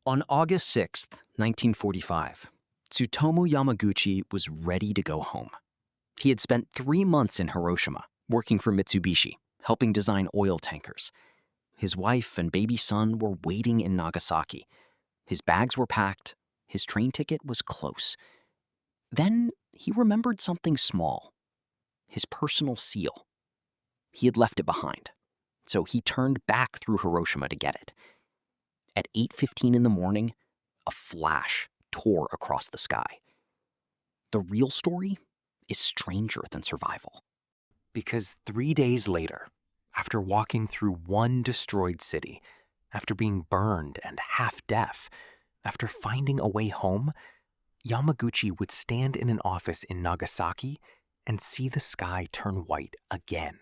On August 6th, 1945, Tsutomu Yamaguchi was ready to go home. He had spent 3 months in Hiroshima, working for Mitsubishi, helping design oil tankers. His wife and baby son were waiting in Nagasaki. His bags were packed. His train ticket was close. Then he remembered something small, his personal seal. He had left it behind, so he turned back through Hiroshima to get it. At 8:15 in the morning, a flash tore across the sky. The real story is stranger than survival. Because 3 days later, after walking through one destroyed city, after being burned and half deaf, after finding a way home, Yamaguchi would stand in an office in Nagasaki and see the sky turn white again.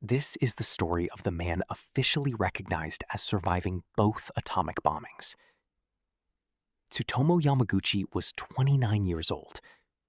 This is the story of the man officially recognized as surviving both atomic bombings. Tsutomu Yamaguchi was 29 years old.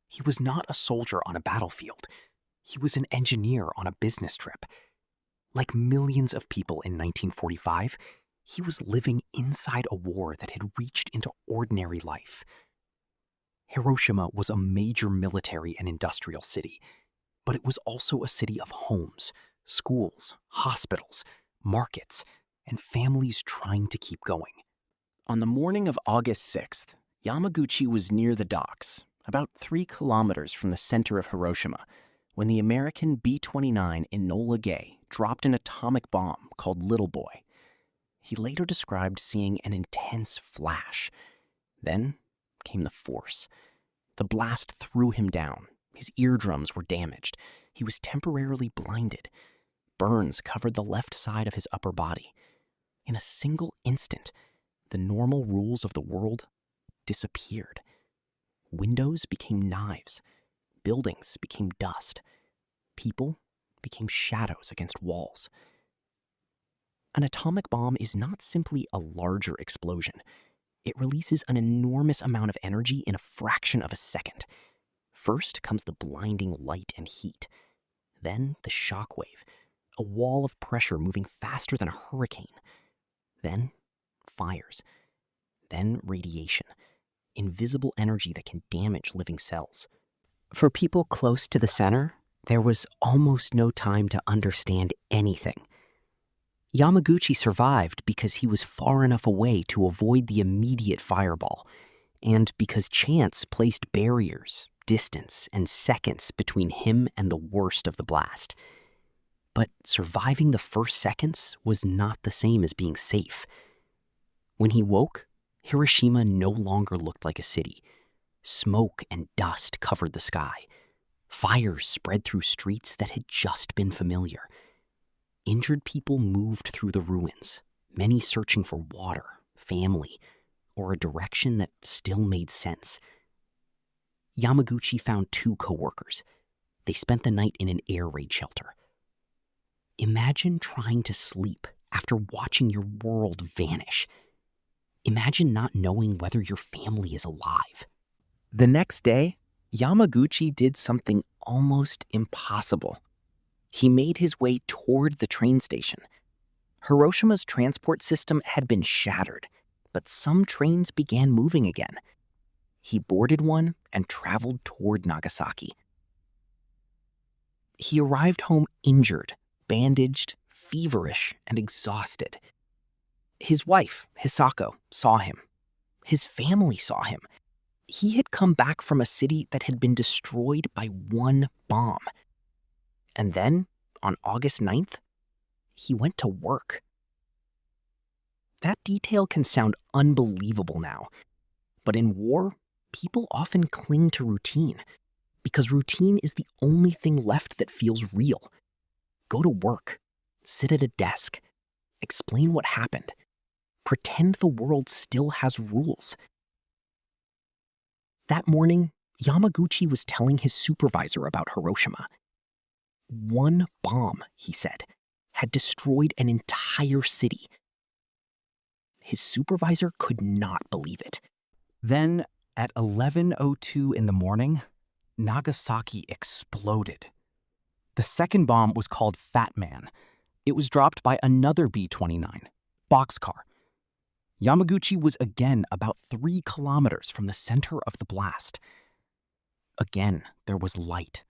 He was not a soldier on a battlefield. He was an engineer on a business trip. Like millions of people in 1945, he was living inside a war that had reached into ordinary life. Hiroshima was a major military and industrial city, but it was also a city of homes, schools, hospitals, markets, and families trying to keep going. On the morning of August 6th, Yamaguchi was near the docks, about 3 kilometers from the center of Hiroshima, when the American B-29 Enola Gay dropped an atomic bomb called Little Boy. He later described seeing an intense flash. Then came the force. The blast threw him down. His eardrums were damaged. He was temporarily blinded. Burns covered the left side of his upper body. In a single instant, the normal rules of the world disappeared. Windows became knives. Buildings became dust. People became shadows against walls. An atomic bomb is not simply a larger explosion. It releases an enormous amount of energy in a fraction of a second. First comes the blinding light and heat. Then the shock wave, a wall of pressure moving faster than a hurricane. Then fires. Then radiation, invisible energy that can damage living cells. For people close to the center, there was almost no time to understand anything. Yamaguchi survived because he was far enough away to avoid the immediate fireball, and because chance placed barriers, distance, and seconds between him and the worst of the blast. But surviving the first seconds was not the same as being safe. When he woke, Hiroshima no longer looked like a city. Smoke and dust covered the sky. Fires spread through streets that had just been familiar. Injured people moved through the ruins, many searching for water, family, or a direction that still made sense. Yamaguchi found 2 coworkers. They spent the night in an air raid shelter. Imagine trying to sleep after watching your world vanish. Imagine not knowing whether your family is alive. The next day, Yamaguchi did something almost impossible. He made his way toward the train station. Hiroshima's transport system had been shattered, but some trains began moving again. He boarded one and traveled toward Nagasaki. He arrived home injured, bandaged, feverish, and exhausted. His wife, Hisako, saw him. His family saw him. He had come back from a city that had been destroyed by one bomb. And then, on August 9th, he went to work. That detail can sound unbelievable now, but in war, people often cling to routine, because routine is the only thing left that feels real. Go to work, sit at a desk, explain what happened, pretend the world still has rules. That morning, Yamaguchi was telling his supervisor about Hiroshima. One bomb, he said, had destroyed an entire city. His supervisor could not believe it. Then, at 11:02 in the morning, Nagasaki exploded. The second bomb was called Fat Man. It was dropped by another B-29, boxcar. Yamaguchi was again about 3 kilometers from the center of the blast. Again, there was light.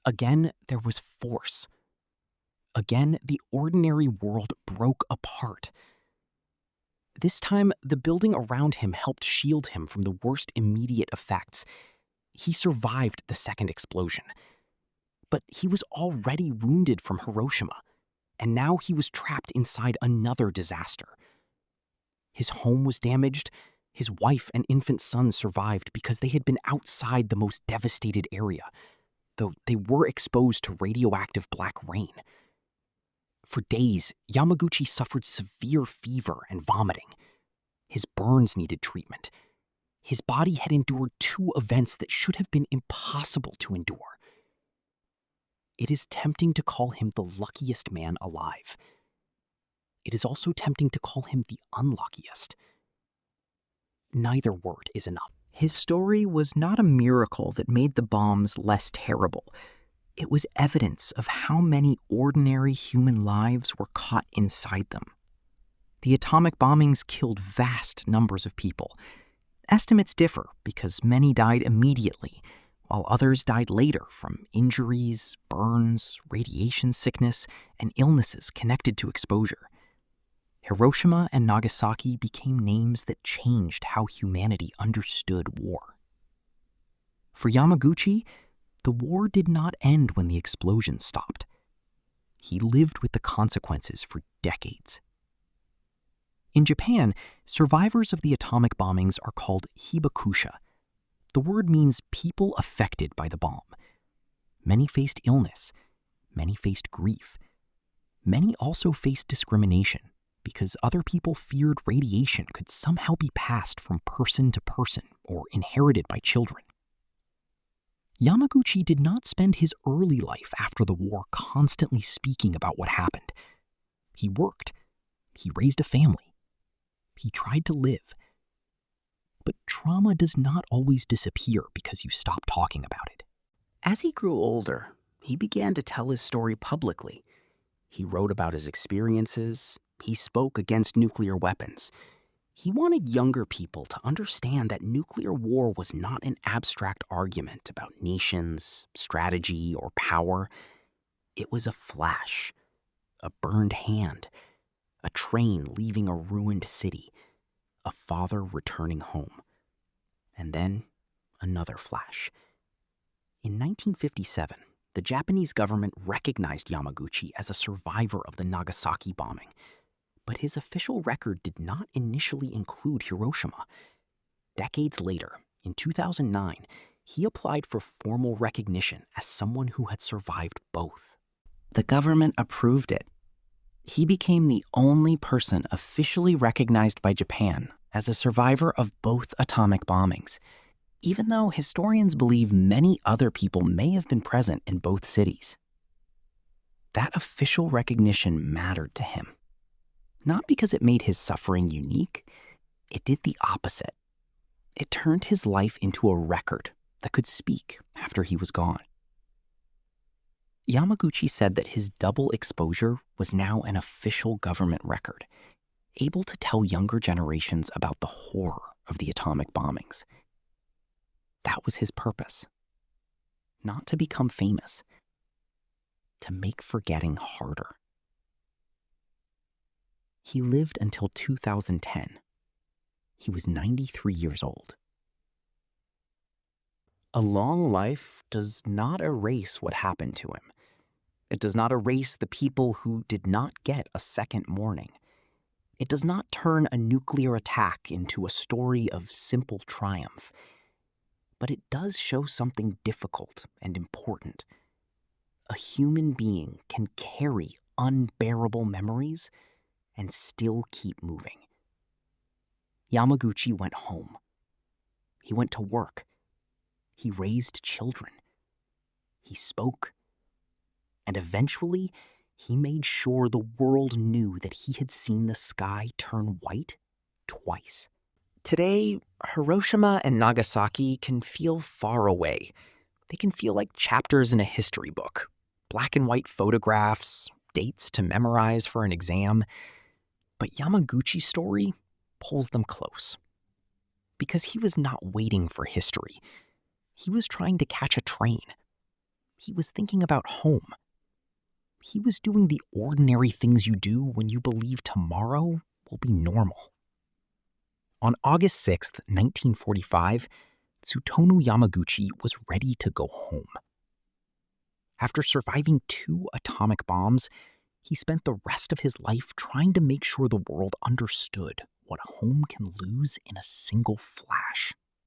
Again, there was force. Again, the ordinary world broke apart. This time, the building around him helped shield him from the worst immediate effects. He survived the second explosion. But he was already wounded from Hiroshima, and now he was trapped inside another disaster. His home was damaged. His wife and infant son survived because they had been outside the most devastated area, though they were exposed to radioactive black rain. For days, Yamaguchi suffered severe fever and vomiting. His burns needed treatment. His body had endured 2 events that should have been impossible to endure. It is tempting to call him the luckiest man alive. It is also tempting to call him the unluckiest. Neither word is enough. His story was not a miracle that made the bombs less terrible. It was evidence of how many ordinary human lives were caught inside them. The atomic bombings killed vast numbers of people. Estimates differ because many died immediately, while others died later from injuries, burns, radiation sickness, and illnesses connected to exposure. Hiroshima and Nagasaki became names that changed how humanity understood war. For Yamaguchi, the war did not end when the explosions stopped. He lived with the consequences for decades. In Japan, survivors of the atomic bombings are called hibakusha. The word means people affected by the bomb. Many faced illness. Many faced grief. Many also faced discrimination because other people feared radiation could somehow be passed from person to person or inherited by children. Yamaguchi did not spend his early life after the war constantly speaking about what happened. He worked. He raised a family. He tried to live. But trauma does not always disappear because you stop talking about it. As he grew older, he began to tell his story publicly. He wrote about his experiences. He spoke against nuclear weapons. He wanted younger people to understand that nuclear war was not an abstract argument about nations, strategy, or power. It was a flash, a burned hand, a train leaving a ruined city, a father returning home, and then another flash. In 1957, the Japanese government recognized Yamaguchi as a survivor of the Nagasaki bombing, but his official record did not initially include Hiroshima. Decades later, in 2009, he applied for formal recognition as someone who had survived both. The government approved it. He became the only person officially recognized by Japan as a survivor of both atomic bombings, even though historians believe many other people may have been present in both cities. That official recognition mattered to him. Not because it made his suffering unique, it did the opposite. It turned his life into a record that could speak after he was gone. Yamaguchi said that his double exposure was now an official government record, able to tell younger generations about the horror of the atomic bombings. That was his purpose. Not to become famous, to make forgetting harder. He lived until 2010. He was 93 years old. A long life does not erase what happened to him. It does not erase the people who did not get a second warning. It does not turn a nuclear attack into a story of simple triumph. But it does show something difficult and important. A human being can carry unbearable memories and still keep moving. Yamaguchi went home. He went to work. He raised children. He spoke. And eventually, he made sure the world knew that he had seen the sky turn white twice. Today, Hiroshima and Nagasaki can feel far away. They can feel like chapters in a history book, black and white photographs, dates to memorize for an exam. But Yamaguchi's story, pulls them close. Because he was not waiting for history. He was trying to catch a train. He was thinking about home. He was doing the ordinary things you do when you believe tomorrow will be normal. On August 6th, 1945, Tsutomu Yamaguchi was ready to go home. After surviving 2 atomic bombs, he spent the rest of his life trying to make sure the world understood what home can lose in a single flash.